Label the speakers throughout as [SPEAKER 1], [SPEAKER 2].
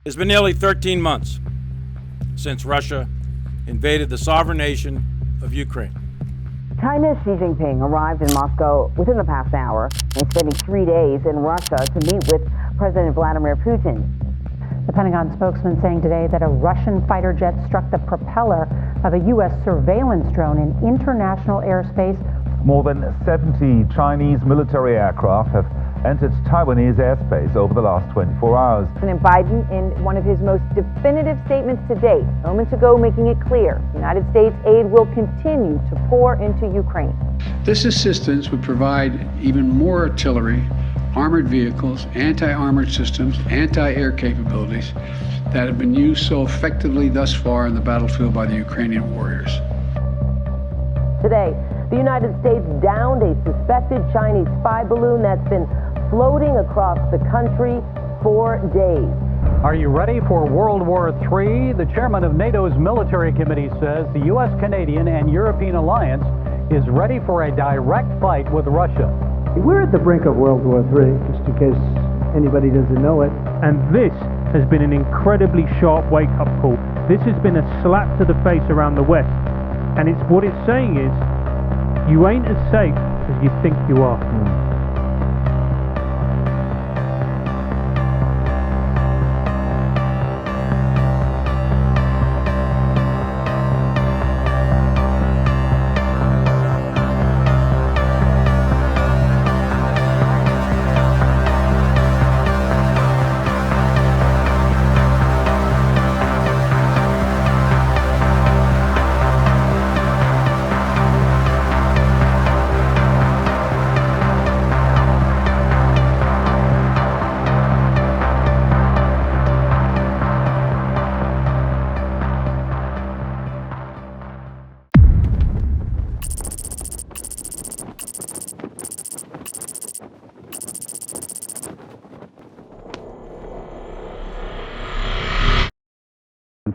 [SPEAKER 1] It's been nearly 13 months since Russia invaded the sovereign nation of Ukraine.
[SPEAKER 2] China's Xi Jinping arrived in Moscow within the past hour and spending 3 days in Russia to meet with President Vladimir Putin.
[SPEAKER 3] The Pentagon spokesman saying today that a Russian fighter jet struck the propeller of a U.S. surveillance drone in international airspace.
[SPEAKER 4] More than 70 Chinese military aircraft have entered Taiwanese airspace over the last 24 hours.
[SPEAKER 2] President Biden, in one of his most definitive statements to date, moments ago making it clear, United States aid will continue to pour into Ukraine.
[SPEAKER 5] This assistance would provide even more artillery, armored vehicles, anti-armored systems, anti-air capabilities that have been used so effectively thus far in the battlefield by the Ukrainian warriors.
[SPEAKER 2] Today, the United States downed a suspected Chinese spy balloon that's been floating across the country for days.
[SPEAKER 6] Are you ready for World War III? The chairman of NATO's military committee says the U.S., Canadian, and European alliance is ready for a direct fight with Russia.
[SPEAKER 7] We're at the brink of World War III, just in case anybody doesn't know it.
[SPEAKER 8] And this has been an incredibly sharp wake-up call. This has been a slap to the face around the West. And what it's saying is, you ain't as safe as you think you are.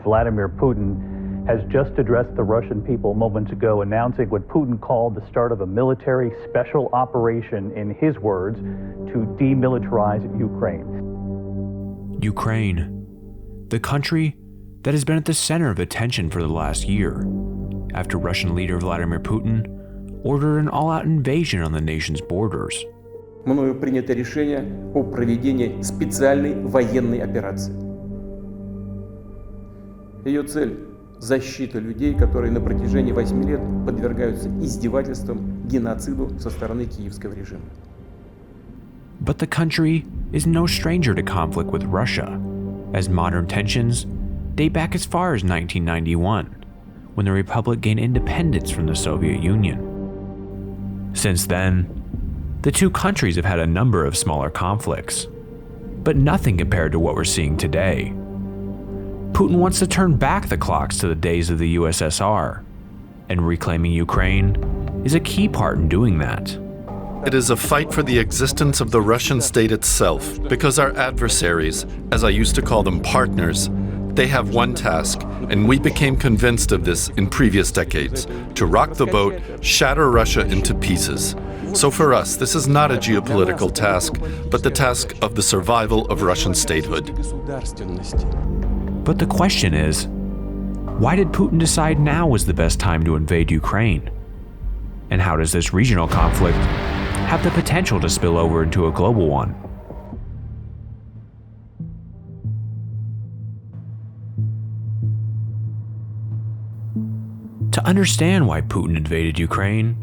[SPEAKER 6] Vladimir Putin has just addressed the Russian people moments ago, announcing what Putin called the start of a military special operation, in his words, to demilitarize Ukraine.
[SPEAKER 9] Ukraine, the country that has been at the center of attention for the last year, after Russian leader Vladimir Putin ordered an all-out invasion on the nation's borders.
[SPEAKER 10] Мною принято решение о проведении специальной военной операции. Ее цель – защита людей, которые на протяжении 8 лет подвергаются издевательствам, геноциду со стороны киевского режима.
[SPEAKER 9] But the country is no stranger to conflict with Russia, as modern tensions date back as far as 1991, when the Republic gained independence from the Soviet Union. Since then, the two countries have had a number of smaller conflicts, but nothing compared to what we're seeing today. Putin wants to turn back the clocks to the days of the USSR, and reclaiming Ukraine is a key part in doing that.
[SPEAKER 11] It is a fight for the existence of the Russian state itself, because our adversaries, as I used to call them partners, they have one task, and we became convinced of this in previous decades: to rock the boat, shatter Russia into pieces. So for us, this is not a geopolitical task, but the task of the survival of Russian statehood.
[SPEAKER 9] But the question is, why did Putin decide now was the best time to invade Ukraine? And how does this regional conflict have the potential to spill over into a global one? To understand why Putin invaded Ukraine,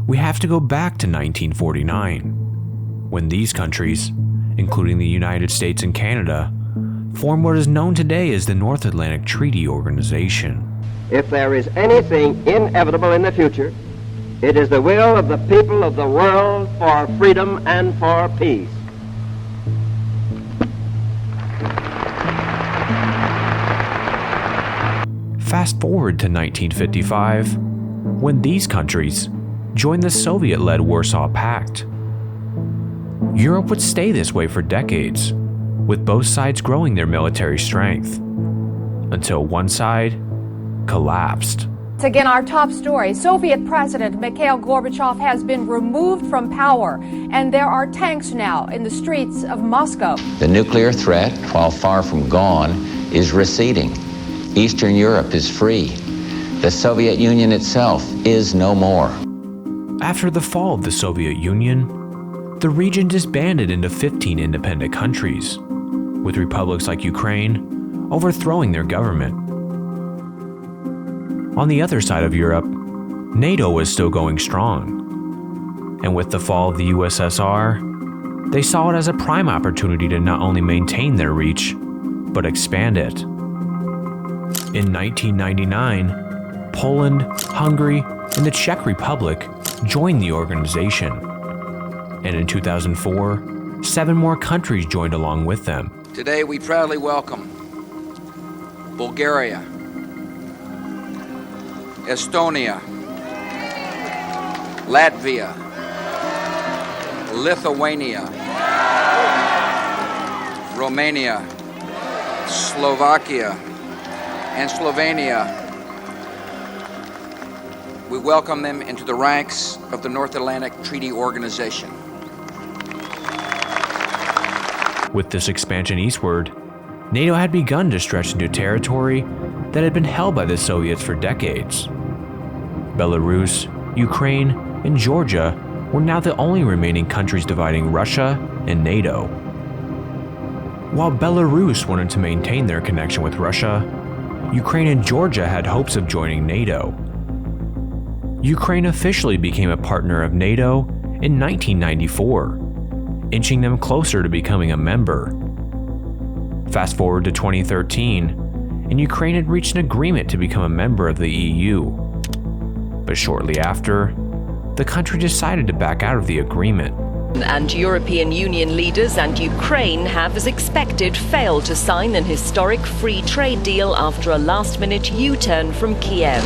[SPEAKER 9] we have to go back to 1949, when these countries, including the United States and Canada, formed what is known today as the North Atlantic Treaty Organization.
[SPEAKER 12] If there is anything inevitable in the future, it is the will of the people of the world for freedom and for peace.
[SPEAKER 9] Fast forward to 1955, when these countries joined the Soviet-led Warsaw Pact. Europe would stay this way for decades, with both sides growing their military strength, until one side collapsed.
[SPEAKER 13] Again, our top story. Soviet President Mikhail Gorbachev has been removed from power, and there are tanks now in the streets of Moscow.
[SPEAKER 14] The nuclear threat, while far from gone, is receding. Eastern Europe is free. The Soviet Union itself is no more.
[SPEAKER 9] After the fall of the Soviet Union, the region disbanded into 15 independent countries, with republics like Ukraine overthrowing their government. On the other side of Europe, NATO was still going strong, and with the fall of the USSR, they saw it as a prime opportunity to not only maintain their reach, but expand it. In 1999, Poland, Hungary, and the Czech Republic joined the organization, and in 2004, 7 more countries joined along with them.
[SPEAKER 15] Today we proudly welcome Bulgaria, Estonia, Latvia, Lithuania, Romania, Slovakia, and Slovenia. We welcome them into the ranks of the North Atlantic Treaty Organization.
[SPEAKER 9] With this expansion eastward, NATO had begun to stretch into territory that had been held by the Soviets for decades. Belarus, Ukraine, and Georgia were now the only remaining countries dividing Russia and NATO. While Belarus wanted to maintain their connection with Russia, Ukraine and Georgia had hopes of joining NATO. Ukraine officially became a partner of NATO in 1994, inching them closer to becoming a member. Fast forward to 2013, and Ukraine had reached an agreement to become a member of the EU. But shortly after, the country decided to back out of the agreement.
[SPEAKER 16] And European Union leaders and Ukraine have, as expected, failed to sign an historic free trade deal after a last-minute U-turn from Kiev.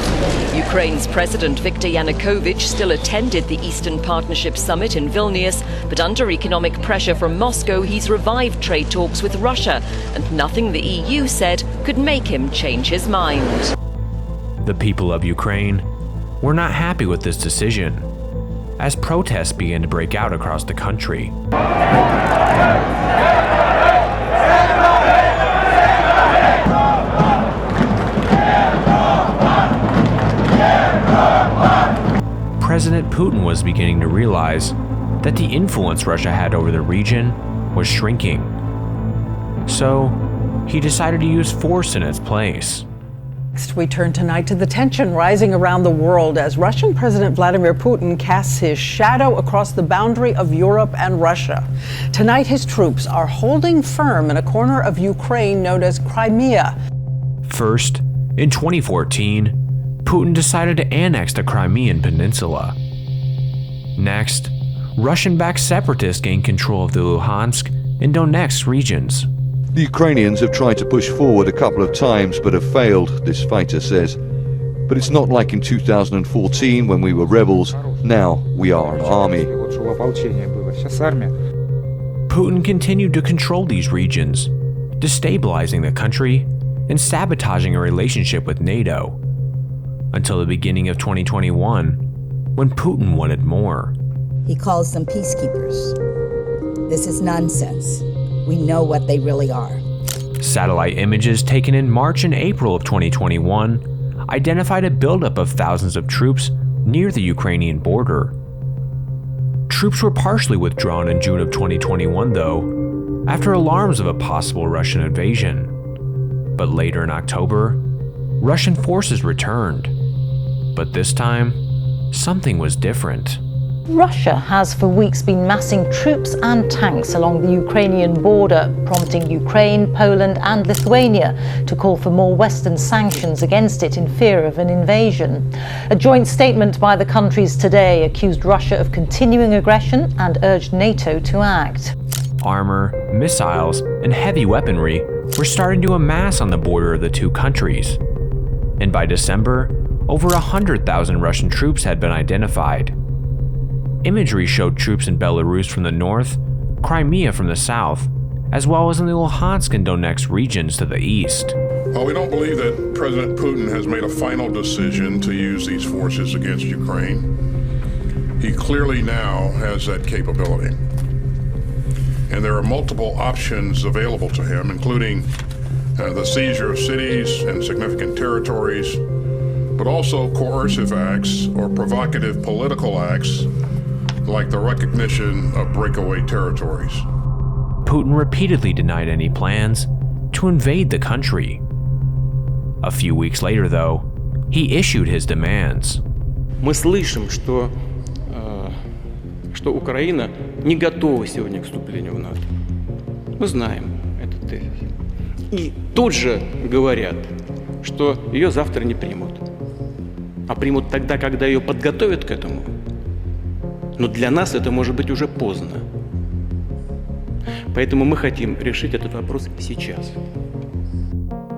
[SPEAKER 16] Ukraine's President Viktor Yanukovych still attended the Eastern Partnership Summit in Vilnius, but under economic pressure from Moscow, he's revived trade talks with Russia, and nothing the EU said could make him change his mind.
[SPEAKER 9] The people of Ukraine were not happy with this decision, as protests began to break out across the country. President Putin was beginning to realize that the influence Russia had over the region was shrinking. So, he decided to use force in its place.
[SPEAKER 17] Next, we turn tonight to the tension rising around the world as Russian President Vladimir Putin casts his shadow across the boundary of Europe and Russia. Tonight, his troops are holding firm in a corner of Ukraine known as Crimea.
[SPEAKER 9] First, in 2014, Putin decided to annex the Crimean Peninsula. Next, Russian-backed separatists gained control of the Luhansk and Donetsk regions.
[SPEAKER 18] The Ukrainians have tried to push forward a couple of times but have failed, this fighter says. But it's not like in 2014 when we were rebels. Now we are an army.
[SPEAKER 9] Putin continued to control these regions, destabilizing the country and sabotaging a relationship with NATO, until the beginning of 2021, when Putin wanted more.
[SPEAKER 19] He calls them peacekeepers. This is nonsense. We know what they really are.
[SPEAKER 9] Satellite images taken in March and April of 2021 identified a buildup of thousands of troops near the Ukrainian border. Troops were partially withdrawn in June of 2021, though, after alarms of a possible Russian invasion. But later in October, Russian forces returned. But this time, something was different.
[SPEAKER 20] Russia has for weeks been massing troops and tanks along the Ukrainian border, prompting Ukraine, Poland and Lithuania to call for more Western sanctions against it in fear of an invasion. A joint statement by the countries today accused Russia of continuing aggression and urged NATO to act.
[SPEAKER 9] Armor, missiles, and heavy weaponry were starting to amass on the border of the two countries. And by December, over 100,000 Russian troops had been identified. Imagery showed troops in Belarus from the north, Crimea from the south, as well as in the Luhansk and Donetsk regions to the east.
[SPEAKER 21] While we don't believe that President Putin has made a final decision to use these forces against Ukraine, he clearly now has that capability. And there are multiple options available to him, including the seizure of cities and significant territories, but also coercive acts or provocative political acts like the recognition of breakaway territories.
[SPEAKER 9] Putin repeatedly denied any plans to invade the country. A few weeks later, though, he issued his demands.
[SPEAKER 10] Мы слышим, что Украина не готова сегодня к вступлению в НАТО. Мы знаем этот тезис. И тут же говорят, что ее завтра не примут. А примут тогда, когда ее подготовят к этому. Но для нас это может быть уже поздно. Поэтому мы хотим решить этот вопрос сейчас.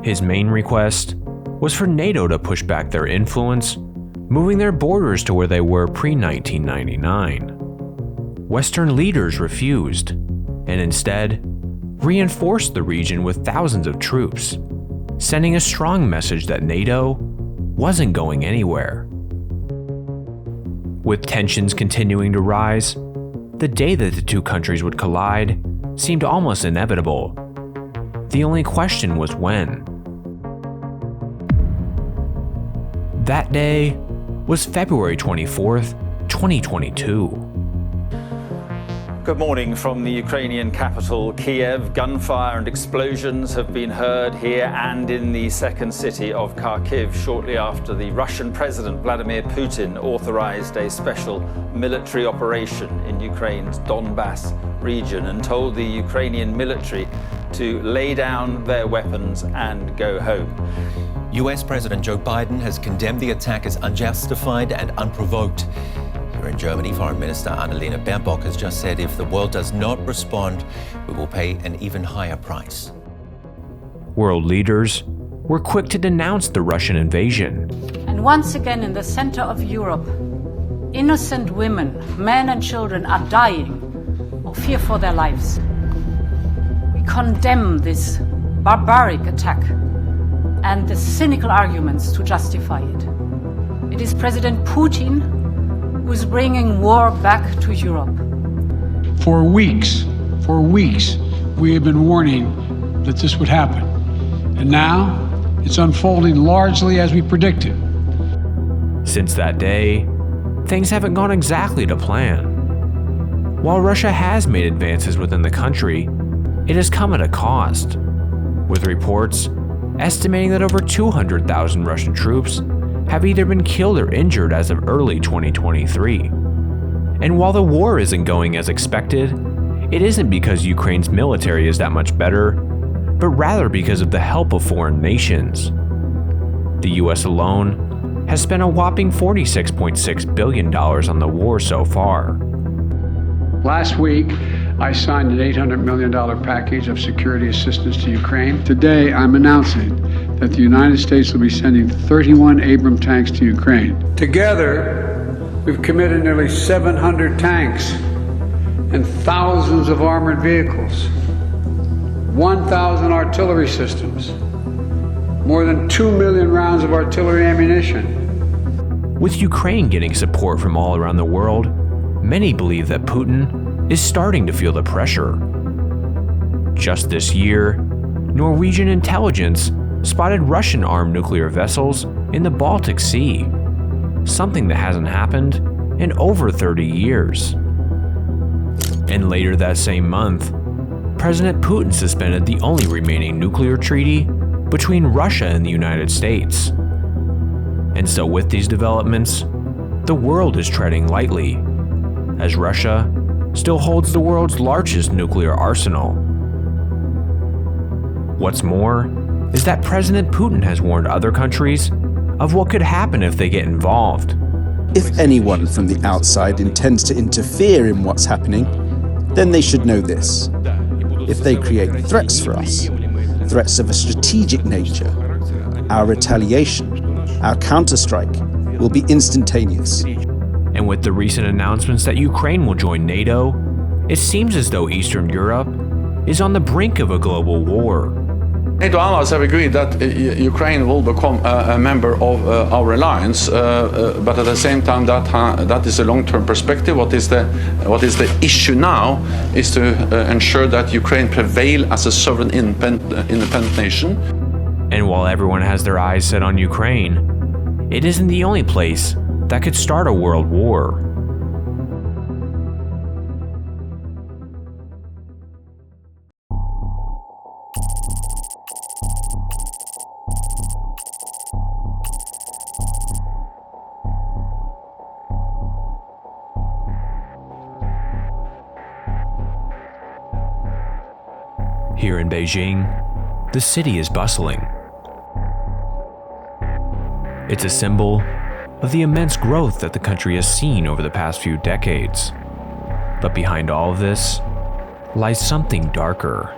[SPEAKER 9] His main request was for NATO to push back their influence, moving their borders to where they were pre-1999. Western leaders refused, and instead reinforced the region with thousands of troops, sending a strong message that NATO wasn't going anywhere. With tensions continuing to rise, the day that the two countries would collide seemed almost inevitable. The only question was when. That day was February 24th, 2022.
[SPEAKER 22] Good morning from the Ukrainian capital, Kiev. Gunfire and explosions have been heard here and in the second city of Kharkiv shortly after the Russian President Vladimir Putin authorized a special military operation in Ukraine's Donbass region and told the Ukrainian military to lay down their weapons and go home.
[SPEAKER 23] US President Joe Biden has condemned the attack as unjustified and unprovoked. In Germany, Foreign Minister Annalena Baerbock has just said if the world does not respond, we will pay an even higher price.
[SPEAKER 9] World leaders were quick to denounce the Russian invasion.
[SPEAKER 24] And once again, in the center of Europe, innocent women, men and children are dying of fear for their lives. We condemn this barbaric attack and the cynical arguments to justify it. It is President Putin who is bringing war back to Europe.
[SPEAKER 5] For weeks, we have been warning that this would happen. And now, it's unfolding largely as we predicted.
[SPEAKER 9] Since that day, things haven't gone exactly to plan. While Russia has made advances within the country, it has come at a cost, with reports estimating that over 200,000 Russian troops have either been killed or injured as of early 2023. And while the war isn't going as expected, it isn't because Ukraine's military is that much better, but rather because of the help of foreign nations. The US alone has spent a whopping $46.6 billion on the war so far.
[SPEAKER 5] Last week, I signed an $800 million package of security assistance to Ukraine. Today, I'm announcing that the United States will be sending 31 Abrams tanks to Ukraine. Together, we've committed nearly 700 tanks and thousands of armored vehicles, 1,000 artillery systems, more than 2 million rounds of artillery ammunition.
[SPEAKER 9] With Ukraine getting support from all around the world, many believe that Putin is starting to feel the pressure. Just this year, Norwegian intelligence spotted Russian-armed nuclear vessels in the Baltic Sea, something that hasn't happened in over 30 years. And later that same month, President Putin suspended the only remaining nuclear treaty between Russia and the United States. And so with these developments, the world is treading lightly, as Russia still holds the world's largest nuclear arsenal. What's more is that President Putin has warned other countries of what could happen if they get involved.
[SPEAKER 25] If anyone from the outside intends to interfere in what's happening, then they should know this. If they create threats for us, threats of a strategic nature, our retaliation, our counterstrike will be instantaneous.
[SPEAKER 9] And with the recent announcements that Ukraine will join NATO, it seems as though Eastern Europe is on the brink of a global war.
[SPEAKER 1] NATO allies have agreed that Ukraine will become a member of our alliance, but at the same time, that is a long-term perspective. What is the issue now is to ensure that Ukraine prevail as a sovereign independent nation.
[SPEAKER 9] And while everyone has their eyes set on Ukraine, it isn't the only place that could start a world war. Here in Beijing, the city is bustling. It's a symbol of the immense growth that the country has seen over the past few decades. But behind all of this lies something darker.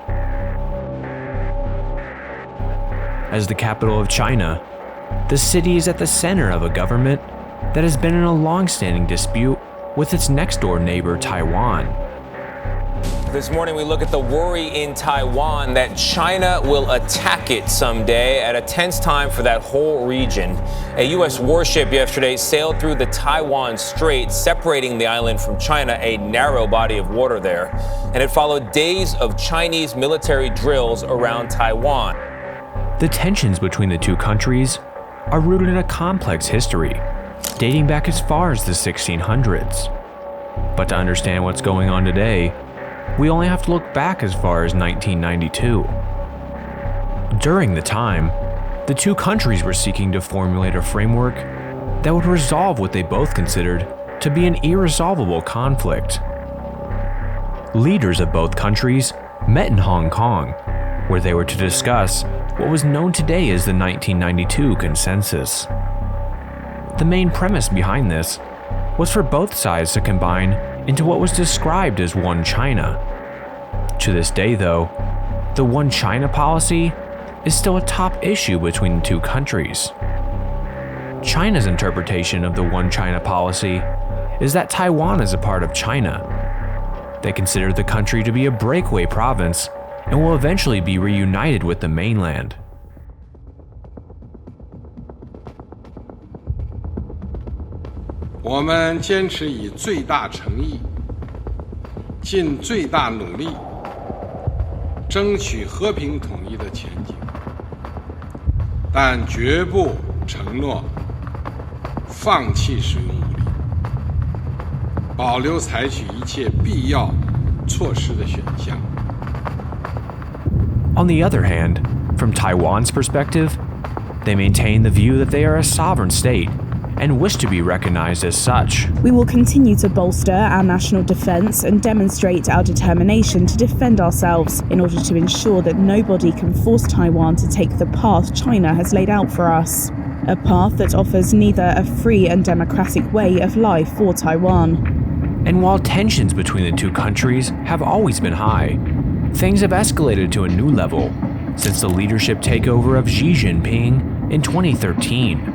[SPEAKER 9] As the capital of China, the city is at the center of a government that has been in a long-standing dispute with its next-door neighbor, Taiwan.
[SPEAKER 2] This morning, we look at the worry in Taiwan that China will attack it someday at a tense time for that whole region. A U.S. warship yesterday sailed through the Taiwan Strait, separating the island from China, a narrow body of water there. And it followed days of Chinese military drills around Taiwan.
[SPEAKER 9] The tensions between the two countries are rooted in a complex history, dating back as far as the 1600s. But to understand what's going on today, we only have to look back as far as 1992. During the time, the two countries were seeking to formulate a framework that would resolve what they both considered to be an irresolvable conflict. Leaders of both countries met in Hong Kong, where they were to discuss what was known today as the 1992 Consensus. The main premise behind this was for both sides to combine into what was described as One China. To this day, though, the One China policy is still a top issue between the two countries. China's interpretation of the One China policy is that Taiwan is a part of China. They consider the country to be a breakaway province and will eventually be reunited with the mainland.
[SPEAKER 3] We 们坚持以最大诚意，尽最大努力，争取和平统一的前景，但绝不承诺放弃使用武力，保留采取一切必要措施的选项。
[SPEAKER 9] On the other hand, from Taiwan's perspective, they maintain the view that they are a sovereign state and wish to be recognized as such.
[SPEAKER 4] We will continue to bolster our national defense and demonstrate our determination to defend ourselves in order to ensure that nobody can force Taiwan to take the path China has laid out for us. A path that offers neither a free and democratic way of life for Taiwan.
[SPEAKER 9] And while tensions between the two countries have always been high, things have escalated to a new level since the leadership takeover of Xi Jinping in 2013.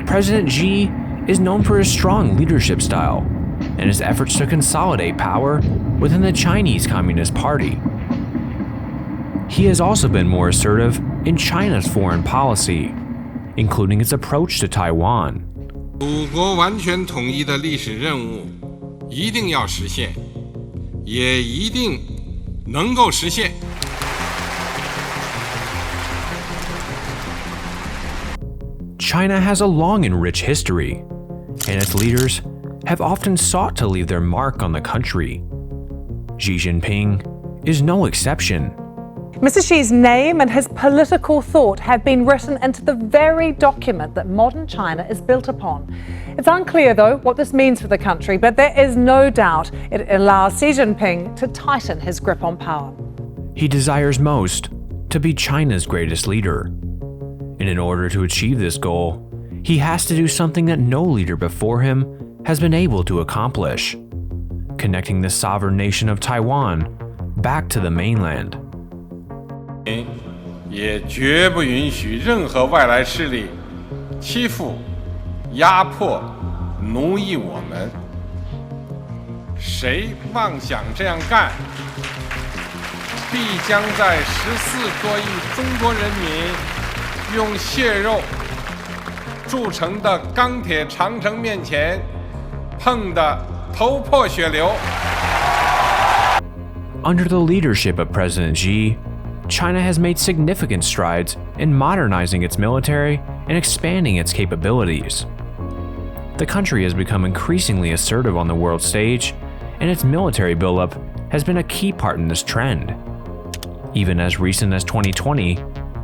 [SPEAKER 9] President Xi is known for his strong leadership style and his efforts to consolidate power within the Chinese Communist Party. He has also been more assertive in China's foreign policy, including its approach to Taiwan.
[SPEAKER 3] 祖国完全统一的历史任务一定要实现，也一定能够实现。
[SPEAKER 9] China has a long and rich history, and its leaders have often sought to leave their mark on the country. Xi Jinping is no exception.
[SPEAKER 7] Mr. Xi's name and his political thought have been written into the very document that modern China is built upon. It's unclear, though, what this means for the country, but there is no doubt it allows Xi Jinping to tighten his grip on power.
[SPEAKER 9] He desires most to be China's greatest leader. And in order to achieve this goal, he has to do something that no leader before him has been able to accomplish: connecting the sovereign nation of Taiwan back to the mainland.
[SPEAKER 3] 也绝不允许任何外来势力欺负、压迫、奴役我们。谁妄想这样干，必将在14多亿中国人民用血肉铸成的钢铁长城面前碰得头破血流。
[SPEAKER 9] Under the leadership of President Xi, China has made significant strides in modernizing its military and expanding its capabilities. The country has become increasingly assertive on the world stage, and its military buildup has been a key part in this trend. Even as recent as 2020,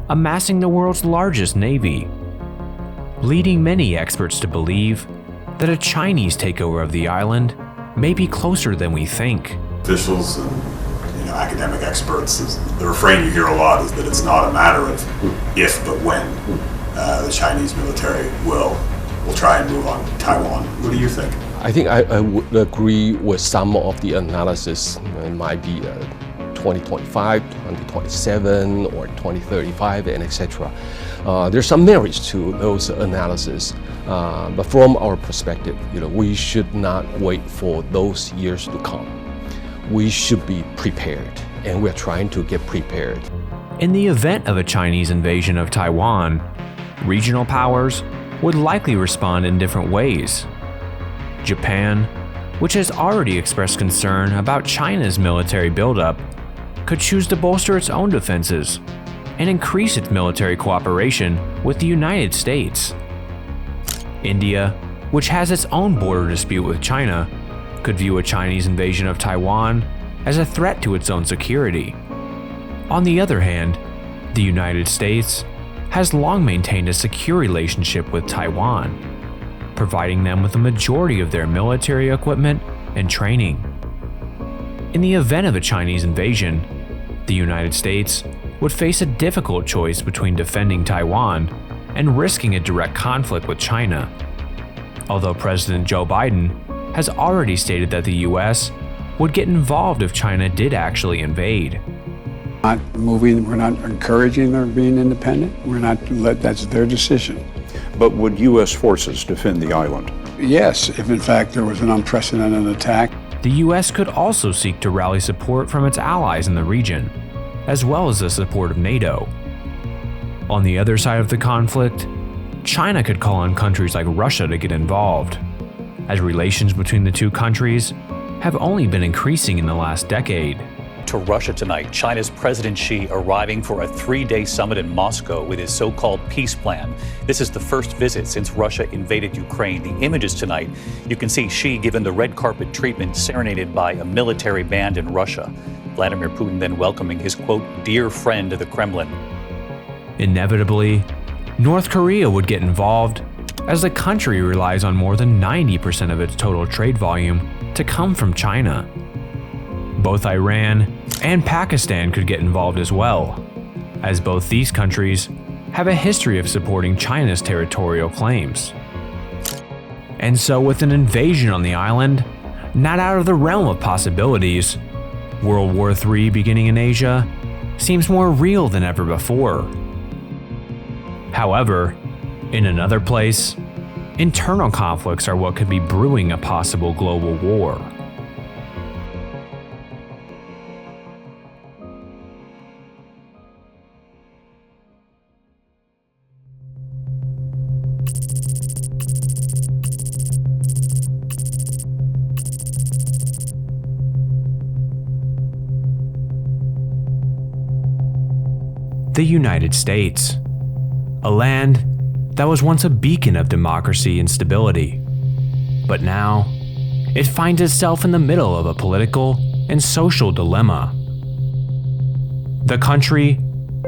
[SPEAKER 9] amassing the world's largest navy, leading many experts to believe that a Chinese takeover of the island may be closer than we think.
[SPEAKER 6] Officials and academic experts, the refrain you hear a lot is that it's not a matter of if but when the Chinese military will try and move on Taiwan. What do you think?
[SPEAKER 8] I think I would agree with some of the analysis. It might be 2025, 2027, or 2035, and etc. There's some merits to those analyses, but from our perspective, we should not wait for those years to come. We should be prepared, and we're trying to get prepared.
[SPEAKER 9] In the event of a Chinese invasion of Taiwan, regional powers would likely respond in different ways. Japan, which has already expressed concern about China's military buildup, could choose to bolster its own defenses and increase its military cooperation with the United States. India, which has its own border dispute with China, could view a Chinese invasion of Taiwan as a threat to its own security. On the other hand, the United States has long maintained a secure relationship with Taiwan, providing them with the majority of their military equipment and training. In the event of a Chinese invasion, the United States would face a difficult choice between defending Taiwan and risking a direct conflict with China. Although President Joe Biden has already stated that the US would get involved if China did actually invade.
[SPEAKER 5] We're not encouraging their being independent. That's their decision.
[SPEAKER 11] But would U.S. forces defend the island?
[SPEAKER 5] Yes, if in fact there was an unprecedented attack.
[SPEAKER 9] The US could also seek to rally support from its allies in the region, as well as the support of NATO. On the other side of the conflict, China could call on countries like Russia to get involved, as relations between the two countries have only been increasing in the last decade.
[SPEAKER 12] To Russia tonight, China's President Xi arriving for a 3-day summit in Moscow with his so-called peace plan. This is the first visit since Russia invaded Ukraine. The images tonight, you can see Xi given the red carpet treatment serenaded by a military band in Russia. Vladimir Putin then welcoming his, quote, dear friend to the Kremlin.
[SPEAKER 9] Inevitably, North Korea would get involved, as the country relies on more than 90% of its total trade volume to come from China. Both Iran and Pakistan could get involved as well, as both these countries have a history of supporting China's territorial claims. And so with an invasion on the island, not out of the realm of possibilities, World War III beginning in Asia seems more real than ever before. However, in another place, internal conflicts are what could be brewing a possible global war. The United States, a land that was once a beacon of democracy and stability, but now it finds itself in the middle of a political and social dilemma. The country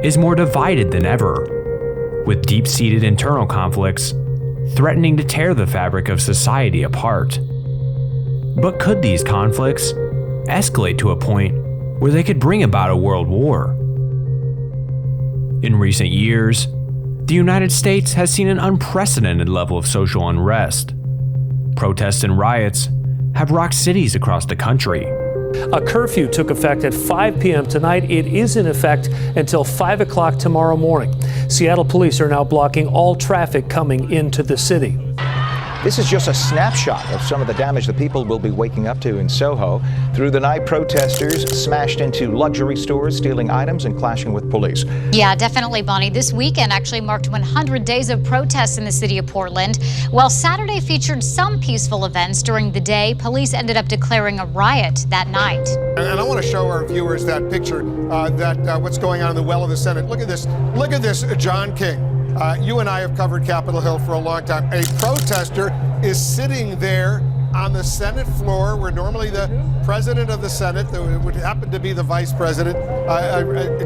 [SPEAKER 9] is more divided than ever, with deep-seated internal conflicts threatening to tear the fabric of society apart. But could these conflicts escalate to a point where they could bring about a world war? In recent years, the United States has seen an unprecedented level of social unrest. Protests and riots have rocked cities across the country,
[SPEAKER 13] A curfew took effect at 5 p.m. tonight. It is in effect until 5 o'clock tomorrow morning. Seattle police are now blocking all traffic coming into the city.
[SPEAKER 14] This is just a snapshot of some of the damage that people will be waking up to in Soho. Through the night, protesters smashed into luxury stores, stealing items and clashing with police.
[SPEAKER 15] Yeah, definitely, Bonnie. This weekend actually marked 100 days of protests in the city of Portland. While Saturday featured some peaceful events during the day, police ended up declaring a riot that night.
[SPEAKER 16] And I want to show our viewers that picture, what's going on in the well of the Senate. Look at this. Look at this, John King. You and I have covered Capitol Hill for a long time. A protester is sitting there on the Senate floor where normally the president of the Senate, it would happen to be the vice president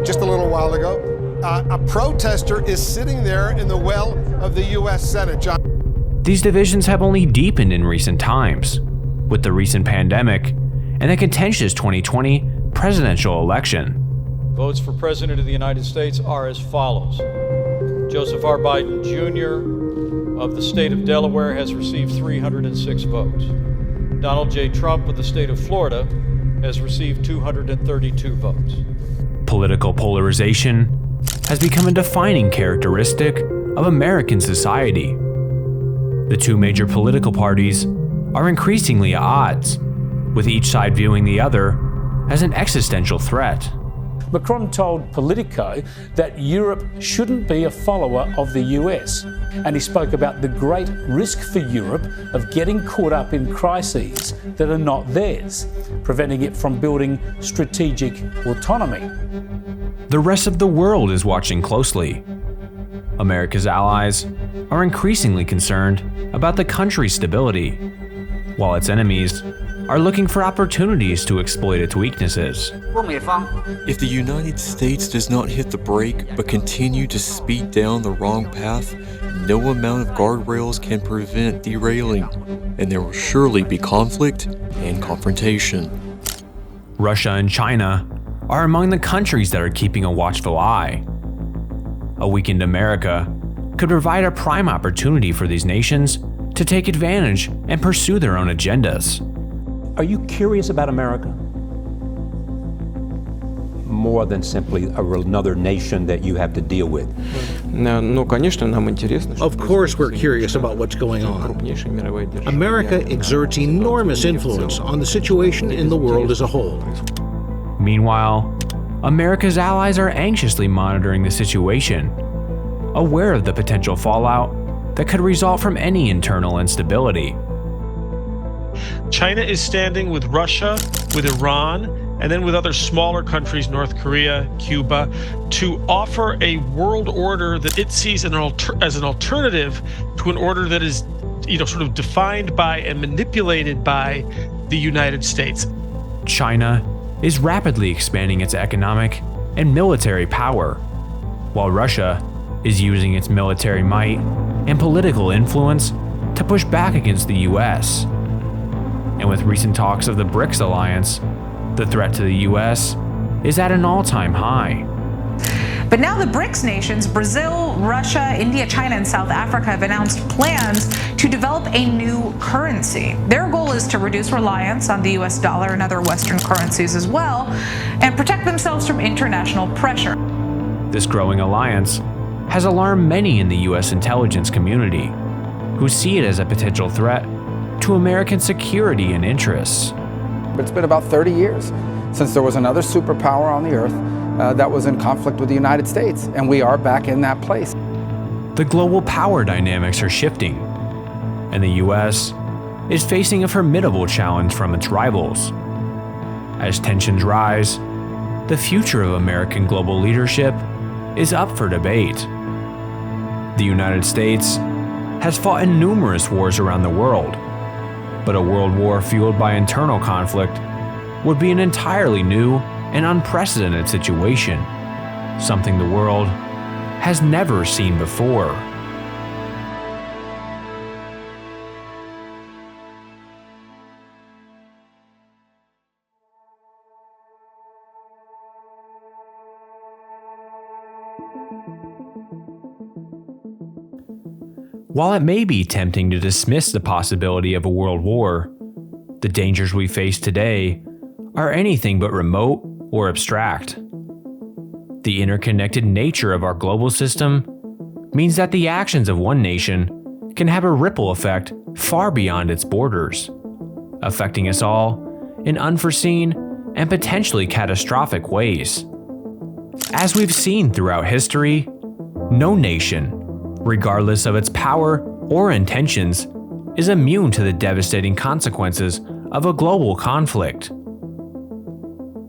[SPEAKER 16] just a little while ago, a protester is sitting there in the well of the U.S. Senate. John.
[SPEAKER 9] These divisions have only deepened in recent times, with the recent pandemic and the contentious 2020 presidential election.
[SPEAKER 17] Votes for President of the United States are as follows. Joseph R. Biden Jr. of the state of Delaware has received 306 votes. Donald J. Trump of the state of Florida has received 232 votes.
[SPEAKER 9] Political polarization has become a defining characteristic of American society. The two major political parties are increasingly at odds, with each side viewing the other as an existential threat.
[SPEAKER 26] Macron told Politico that Europe shouldn't be a follower of the US, and he spoke about the great risk for Europe of getting caught up in crises that are not theirs, preventing it from building strategic autonomy.
[SPEAKER 9] The rest of the world is watching closely. America's allies are increasingly concerned about the country's stability, while its enemies are looking for opportunities to exploit its weaknesses.
[SPEAKER 27] If the United States does not hit the brake but continue to speed down the wrong path, no amount of guardrails can prevent derailing, and there will surely be conflict and confrontation.
[SPEAKER 9] Russia and China are among the countries that are keeping a watchful eye. A weakened America could provide a prime opportunity for these nations to take advantage and pursue their own agendas.
[SPEAKER 26] Are you curious about America?
[SPEAKER 28] More than simply another nation that you have to deal with.
[SPEAKER 29] Of course we're curious about what's going on. America exerts enormous influence on the situation in the world as a whole.
[SPEAKER 9] Meanwhile, America's allies are anxiously monitoring the situation, aware of the potential fallout that could result from any internal instability.
[SPEAKER 30] China is standing with Russia, with Iran, and then with other smaller countries, North Korea, Cuba, to offer a world order that it sees as an alternative to an order that is, sort of defined by and manipulated by the United States.
[SPEAKER 9] China is rapidly expanding its economic and military power, while Russia is using its military might and political influence to push back against the US. And with recent talks of the BRICS alliance, the threat to the US is at an all-time high.
[SPEAKER 31] But now the BRICS nations, Brazil, Russia, India, China, and South Africa, have announced plans to develop a new currency. Their goal is to reduce reliance on the US dollar and other Western currencies as well, and protect themselves from international pressure.
[SPEAKER 9] This growing alliance has alarmed many in the US intelligence community, who see it as a potential threat to American security and interests.
[SPEAKER 32] It's been about 30 years since there was another superpower on the earth that was in conflict with the United States, and we are back in that place.
[SPEAKER 9] The global power dynamics are shifting, and the US is facing a formidable challenge from its rivals. As tensions rise, the future of American global leadership is up for debate. The United States has fought in numerous wars around the world, but a world war fueled by internal conflict would be an entirely new and unprecedented situation, something the world has never seen before. While it may be tempting to dismiss the possibility of a world war, the dangers we face today are anything but remote or abstract. The interconnected nature of our global system means that the actions of one nation can have a ripple effect far beyond its borders, affecting us all in unforeseen and potentially catastrophic ways. As we've seen throughout history, no nation, regardless of its power or intentions, is immune to the devastating consequences of a global conflict.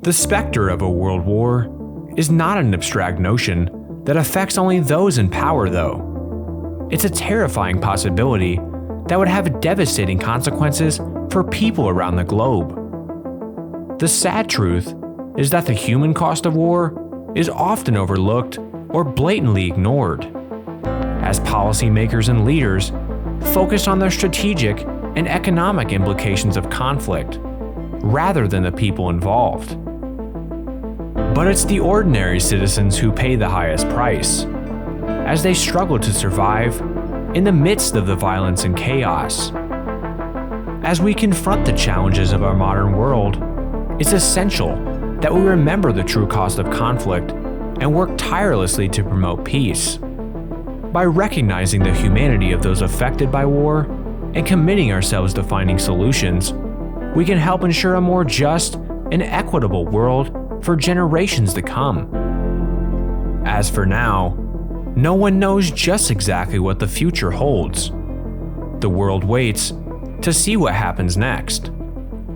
[SPEAKER 9] The specter of a world war is not an abstract notion that affects only those in power, though. It's a terrifying possibility that would have devastating consequences for people around the globe. The sad truth is that the human cost of war is often overlooked or blatantly ignored, as policymakers and leaders focus on the strategic and economic implications of conflict, rather than the people involved. But it's the ordinary citizens who pay the highest price, as they struggle to survive in the midst of the violence and chaos. As we confront the challenges of our modern world, it's essential that we remember the true cost of conflict and work tirelessly to promote peace. By recognizing the humanity of those affected by war and committing ourselves to finding solutions, we can help ensure a more just and equitable world for generations to come. As for now, no one knows just exactly what the future holds. The world waits to see what happens next,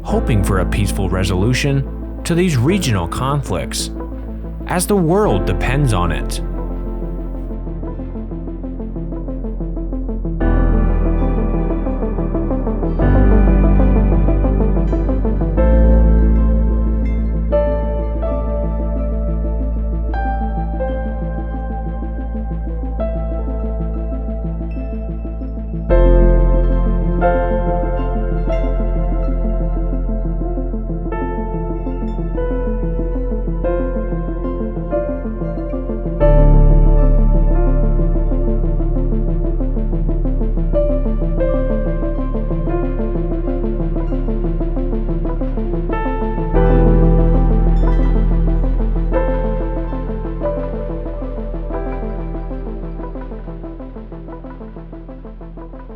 [SPEAKER 9] hoping for a peaceful resolution to these regional conflicts, as the world depends on it.